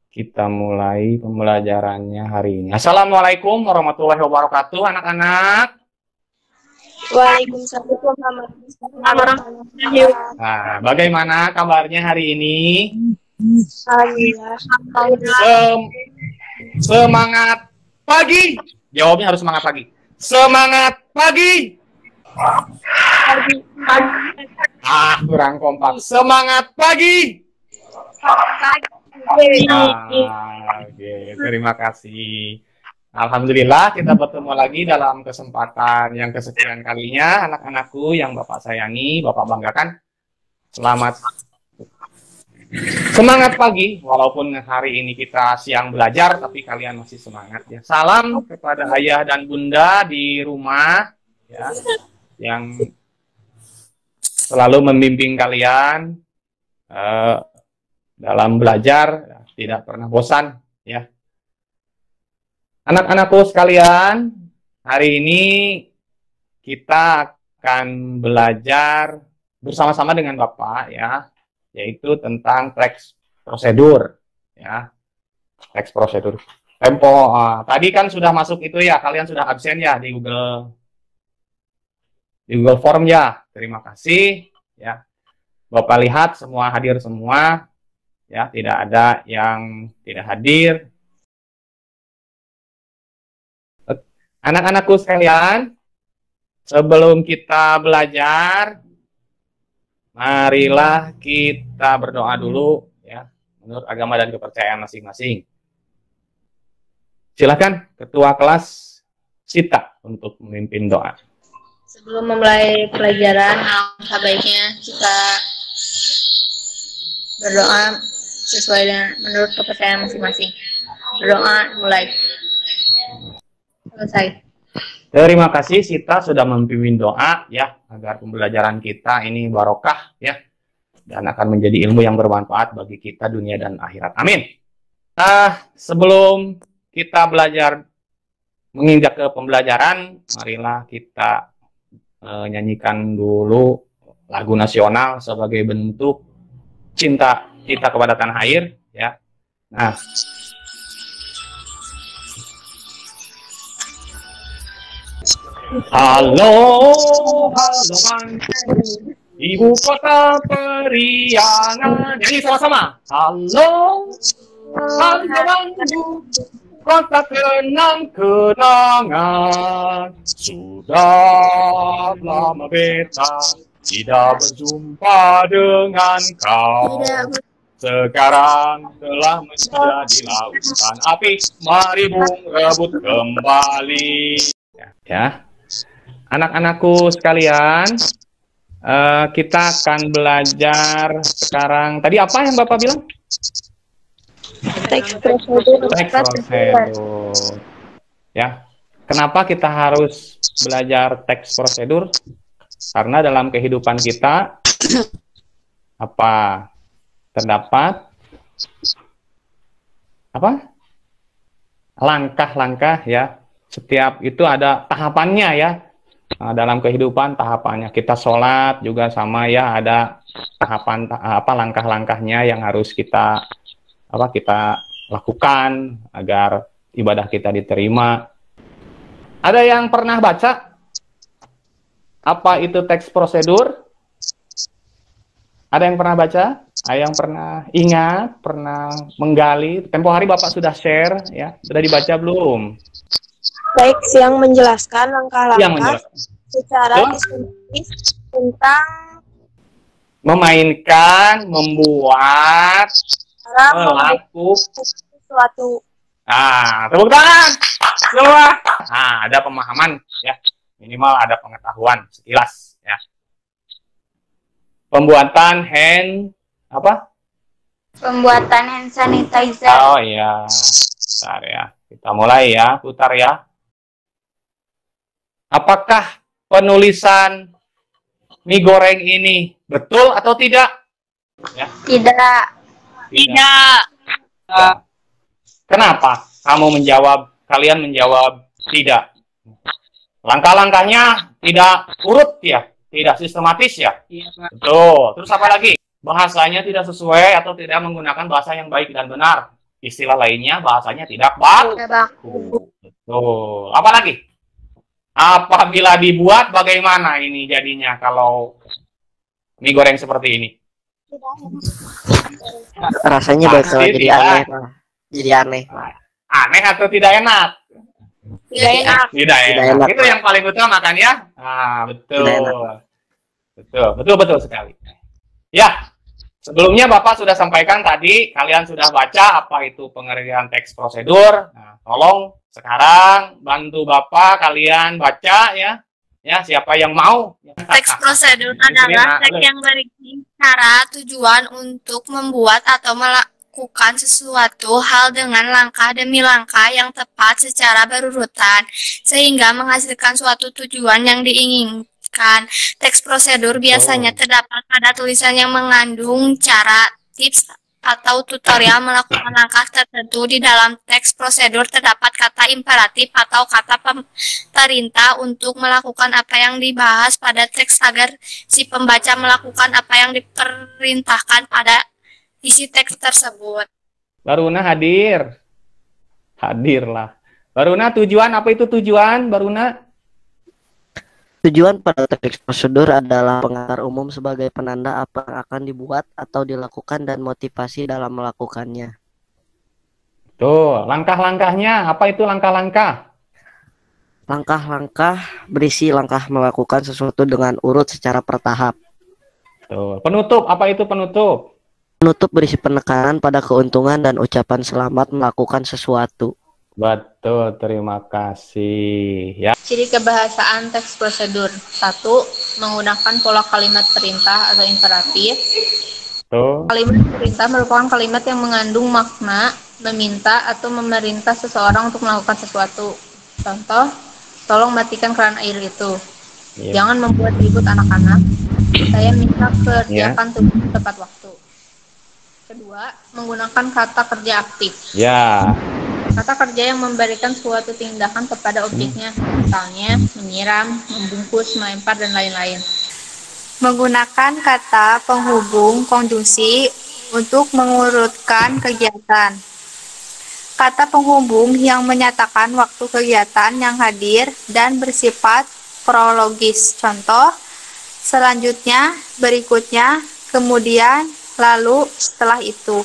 Kita mulai pembelajarannya hari ini. Assalamualaikum warahmatullahi wabarakatuh, anak-anak. Waalaikumsalam warahmatullahi wabarakatuh. Nah, bagaimana kabarnya hari ini? Alhamdulillah. Semangat pagi. Jawabnya harus semangat pagi. Semangat pagi. Kurang kompak. Semangat pagi. Oke, terima kasih. Alhamdulillah kita bertemu lagi dalam kesempatan yang kesekian kalinya, anak-anakku yang Bapak sayangi, Bapak banggakan. Selamat semangat pagi, walaupun hari ini kita siang belajar, tapi kalian masih semangat ya. Salam kepada ayah dan bunda di rumah ya, yang selalu membimbing kalian dalam belajar, tidak pernah bosan ya. Anak-anakku sekalian, hari ini kita akan belajar bersama-sama dengan Bapak ya, yaitu tentang teks prosedur ya. Teks prosedur. Tempo. Tadi kan sudah masuk itu ya, kalian sudah absen ya di Google Form ya. Terima kasih ya. Bapak lihat semua hadir semua ya, tidak ada yang tidak hadir. Anak-anakku sekalian, sebelum kita belajar, marilah kita berdoa dulu ya, menurut agama dan kepercayaan masing-masing. Silakan Ketua Kelas Sita untuk memimpin doa. Sebelum memulai pelajaran, sebaiknya kita berdoa sesuai dengan menurut kepercayaan masing-masing. Berdoa mulai. Selesai. Terima kasih Sita sudah memimpin doa ya, agar pembelajaran kita ini barokah ya, dan akan menjadi ilmu yang bermanfaat bagi kita dunia dan akhirat. Amin. Sebelum kita belajar menginjak ke pembelajaran, marilah kita nyanyikan dulu lagu nasional sebagai bentuk cinta kita kepada tanah air ya. Nah, halo ibu kota periangan. Jadi sama-sama. Halo kota kenang-kenangan. Sudah lama beta tidak berjumpa dengan kau. Sekarang telah menjadi lautan api. Mari bung rebut kembali. Ya. Anak-anakku sekalian, kita akan belajar sekarang. Tadi apa yang Bapak bilang? Teks prosedur. Teks prosedur. Ya. Kenapa kita harus belajar teks prosedur? Karena dalam kehidupan kita terdapat langkah-langkah ya. Setiap itu ada tahapannya ya. Dalam kehidupan tahapannya, kita sholat juga sama ya, ada tahapan langkah-langkahnya yang harus kita lakukan agar ibadah kita diterima. Ada yang pernah baca apa itu teks prosedur? Ada yang pernah baca? Ada yang pernah ingat, pernah menggali? Tempo hari Bapak sudah share ya, sudah dibaca belum? Teks yang menjelaskan langkah-langkah secara sistematis tentang memainkan, membuat, melakukan sesuatu. Tepuk tangan semua. Ada pemahaman ya, minimal ada pengetahuan sekilas ya. Pembuatan hand sanitizer. Oh iya. Bentar ya. Kita mulai ya, putar ya. Apakah penulisan mie goreng ini betul atau tidak? Ya. Tidak. Kenapa kalian menjawab tidak? Langkah-langkahnya tidak urut ya? tidak sistematis ya. Iya, Pak. Betul. Terus apa lagi? Bahasanya tidak sesuai atau tidak menggunakan bahasa yang baik dan benar. Istilah lainnya bahasanya tidak baku. Betul. Apa lagi? Apabila dibuat bagaimana ini jadinya kalau mie goreng seperti ini? Rasanya bakal Pasti jadi tidak. aneh, Pak. Jadi aneh. Aneh atau tidak enak? Tidak enak. Tidak Tidak enak. enak, Itu yang paling utama kan ya? Betul. Tidak enak. Betul sekali. Ya, sebelumnya Bapak sudah sampaikan tadi, kalian sudah baca apa itu pengerjaan teks prosedur. Nah, tolong sekarang bantu Bapak kalian baca ya. Ya, siapa yang mau? Teks prosedur adalah teks yang berisi cara tujuan untuk membuat atau melakukan sesuatu hal dengan langkah demi langkah yang tepat secara berurutan, sehingga menghasilkan suatu tujuan yang diinginkan. Teks prosedur biasanya terdapat pada tulisan yang mengandung cara, tips, atau tutorial melakukan langkah tertentu. Di dalam teks prosedur terdapat kata imperatif atau kata perintah untuk melakukan apa yang dibahas pada teks agar si pembaca melakukan apa yang diperintahkan pada isi teks tersebut. Baruna hadir. Hadirlah. Baruna, tujuan apa itu tujuan, Baruna? Tujuan pada teks prosedur adalah pengantar umum sebagai penanda apa yang akan dibuat atau dilakukan dan motivasi dalam melakukannya. Tuh, langkah-langkahnya. Apa itu langkah-langkah? Langkah-langkah berisi langkah melakukan sesuatu dengan urut secara bertahap. Tuh, penutup. Apa itu penutup? Penutup berisi penekanan pada keuntungan dan ucapan selamat melakukan sesuatu. Betul, terima kasih. Ya. Ciri kebahasaan teks prosedur. 1. Menggunakan pola kalimat perintah atau imperatif. Tuh. Kalimat perintah merupakan kalimat yang mengandung makna meminta atau memerintah seseorang untuk melakukan sesuatu. Contoh, tolong matikan keran air itu. Ya. Jangan membuat ribut anak-anak. Saya minta kerjakan tugas tepat waktu. Kedua, menggunakan kata kerja aktif. Ya. Kata kerja yang memberikan suatu tindakan kepada objeknya, misalnya menyiram, membungkus, melempar, dan lain-lain. Menggunakan kata penghubung konjungsi untuk mengurutkan kegiatan. Kata penghubung yang menyatakan waktu kegiatan yang hadir dan bersifat prologis. Contoh, selanjutnya, berikutnya, kemudian, lalu, setelah itu.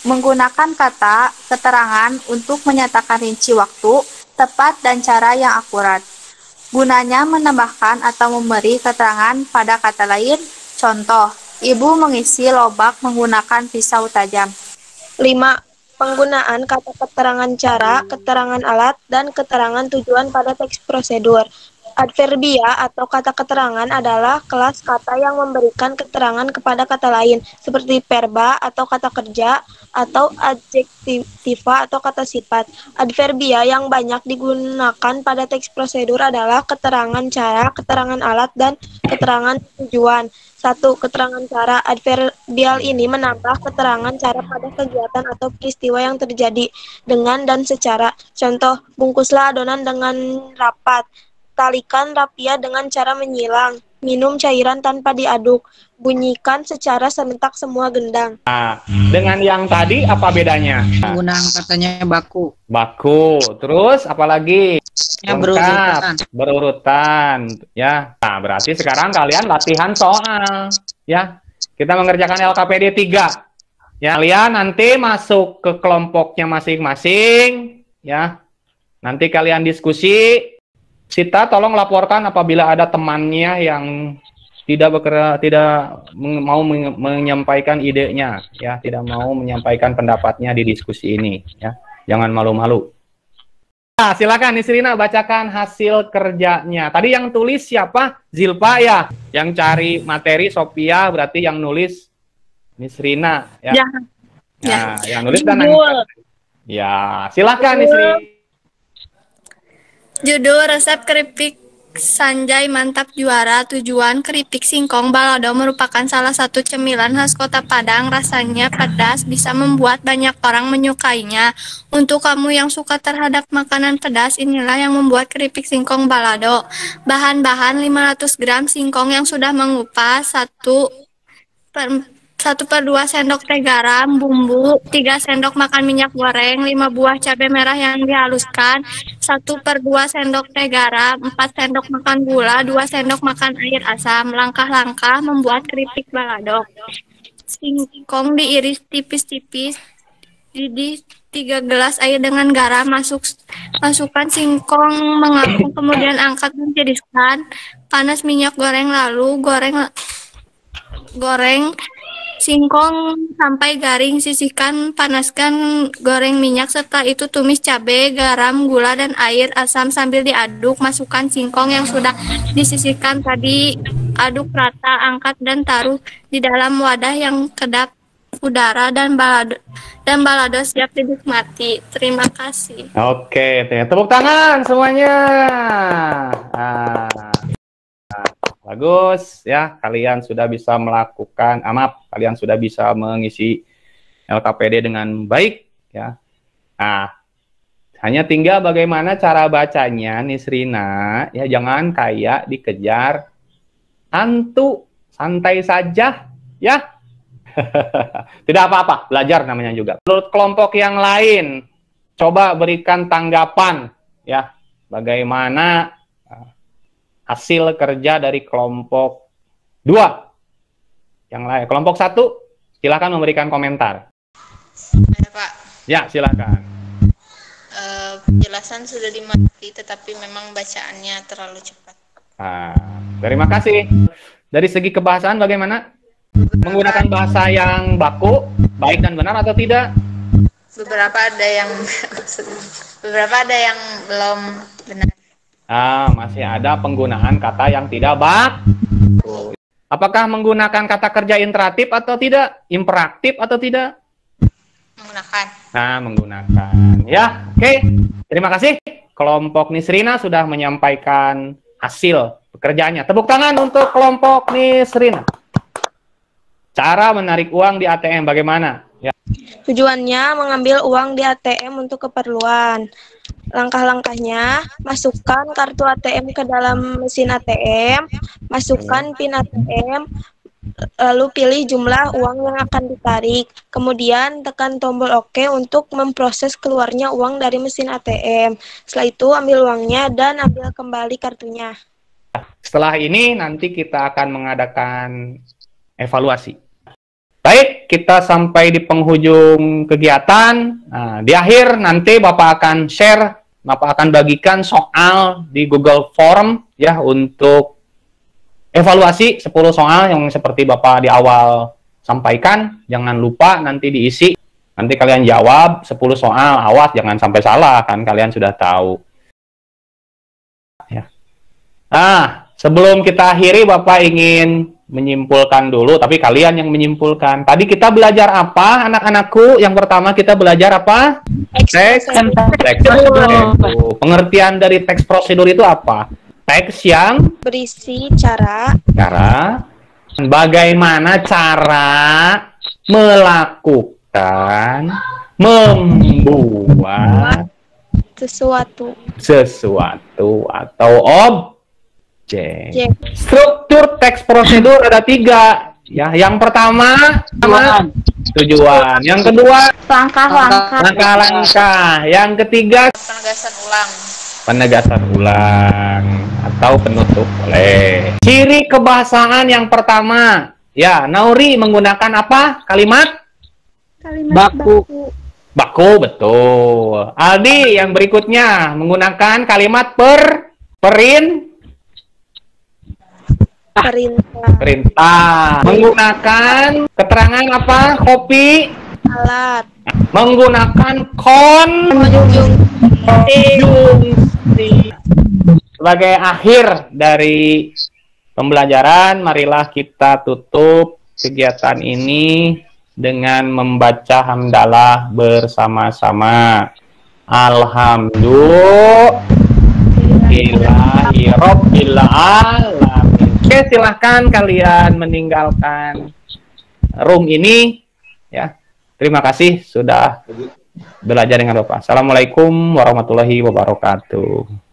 Menggunakan kata keterangan untuk menyatakan rinci waktu, tepat, dan cara yang akurat. Gunanya menambahkan atau memberi keterangan pada kata lain. Contoh, ibu mengisi lobak menggunakan pisau tajam. 5. Penggunaan kata keterangan cara, keterangan alat, dan keterangan tujuan pada teks prosedur. Adverbia atau kata keterangan adalah kelas kata yang memberikan keterangan kepada kata lain, seperti verba atau kata kerja, atau adjektiva atau kata sifat. Adverbia yang banyak digunakan pada teks prosedur adalah keterangan cara, keterangan alat, dan keterangan tujuan. 1. Keterangan cara. Adverbial ini menambah keterangan cara pada kegiatan atau peristiwa yang terjadi dengan dan secara. Contoh, bungkuslah adonan dengan rapat. Talikan rapia dengan cara menyilang. Minum cairan tanpa diaduk. Bunyikan secara serentak semua gendang. Nah, dengan yang tadi apa bedanya? Penggunaan katanya baku. Baku. Terus apalagi? Ya, berurutan. Berurutan. Ya. Nah, berarti sekarang kalian latihan soal. Ya. Kita mengerjakan LKPD 3. Ya, kalian nanti masuk ke kelompoknya masing-masing. Ya. Nanti kalian diskusi. Sita, tolong laporkan apabila ada temannya yang tidak mau menyampaikan idenya, ya, tidak mau menyampaikan pendapatnya di diskusi ini, ya. Jangan malu-malu. Nah, silakan Nisrina bacakan hasil kerjanya. Tadi yang tulis siapa? Zilpa ya. Yang cari materi Sophia, berarti yang nulis Nisrina ya. Nah, yang nulis dan ya, silakan Nisri. Judul resep keripik Sanjay mantap juara. Tujuan, keripik singkong balado merupakan salah satu cemilan khas Kota Padang. Rasanya pedas, bisa membuat banyak orang menyukainya. Untuk kamu yang suka terhadap makanan pedas, inilah yang membuat keripik singkong balado. Bahan-bahan 500 gram singkong yang sudah mengupas, 1/2 sendok teh garam, bumbu, 3 sendok makan minyak goreng, 5 buah cabai merah yang dihaluskan, 1/2 sendok teh garam, 4 sendok makan gula, 2 sendok makan air asam. Langkah-langkah membuat keripik balado. Singkong diiris tipis-tipis, didih 3 gelas air dengan garam, masukkan singkong mengapung, kemudian angkat dan tiriskan. Panas minyak goreng, lalu goreng singkong sampai garing, sisihkan, panaskan, goreng minyak. Setelah itu tumis cabai, garam, gula, dan air asam sambil diaduk. Masukkan singkong yang sudah disisihkan tadi, aduk rata, angkat dan taruh di dalam wadah yang kedap udara, dan balado siap dinikmati. Terima kasih. Oke, tepuk tangan semuanya. Bagus ya, kalian sudah bisa melakukan kalian sudah bisa mengisi LKPD dengan baik ya. Nah, hanya tinggal bagaimana cara bacanya Nisrina ya, jangan kayak dikejar hantu, santai saja ya. Tidak apa-apa, belajar namanya juga. Menurut kelompok yang lain, coba berikan tanggapan ya, bagaimana hasil kerja dari kelompok 2 yang lain. Kelompok 1, silakan memberikan komentar. Ya, Pak. Ya, silakan. Penjelasan sudah dimengerti, tetapi memang bacaannya terlalu cepat. Terima kasih. Dari segi kebahasaan bagaimana? Menggunakan bahasa yang baku, baik dan benar atau tidak? Beberapa ada yang belum benar. Masih ada penggunaan kata yang tidak baku. Apakah menggunakan kata kerja interatif atau tidak? Imperatif atau tidak? Menggunakan. Menggunakan. Ya, oke. Terima kasih. Kelompok Nisrina sudah menyampaikan hasil pekerjaannya. Tepuk tangan untuk kelompok Nisrina. Cara menarik uang di ATM bagaimana? Ya. Tujuannya mengambil uang di ATM untuk keperluan. Langkah-langkahnya, masukkan kartu ATM ke dalam mesin ATM, masukkan PIN ATM, lalu pilih jumlah uang yang akan ditarik. Kemudian tekan tombol OK untuk memproses keluarnya uang dari mesin ATM. Setelah itu ambil uangnya dan ambil kembali kartunya. Setelah ini nanti kita akan mengadakan evaluasi. Baik, kita sampai di penghujung kegiatan. Di akhir nanti Bapak akan share, Bapak akan bagikan soal di Google Form ya untuk evaluasi 10 soal yang seperti Bapak di awal sampaikan. Jangan lupa nanti diisi. Nanti kalian jawab 10 soal. Awas jangan sampai salah, kan kalian sudah tahu. Ya. Sebelum kita akhiri, Bapak ingin menyimpulkan dulu, tapi kalian yang menyimpulkan. Tadi kita belajar apa, anak-anakku? Yang pertama kita belajar apa? Teks prosedur. Pengertian dari teks prosedur itu apa? Teks yang Berisi cara, bagaimana cara melakukan, membuat sesuatu atau objek. Struktur teks prosedur ada 3. Ya, yang pertama tujuan. Yang kedua langkah-langkah. Yang ketiga penegasan ulang atau penutup. Ciri kebahasaan yang pertama. Ya, Nauri menggunakan apa? Kalimat Baku. baku, betul. Aldi yang berikutnya menggunakan kalimat perintah. Menggunakan keterangan apa? Kopi. alat, Menggunakan konjungsi. Sebagai akhir dari pembelajaran, marilah kita tutup kegiatan ini dengan membaca hamdalah bersama-sama. Alhamdulillah. Alhamdulillahi Rabbil Alamin. Oke, silahkan kalian meninggalkan room ini ya. Terima kasih sudah belajar dengan Bapak. Assalamualaikum warahmatullahi wabarakatuh.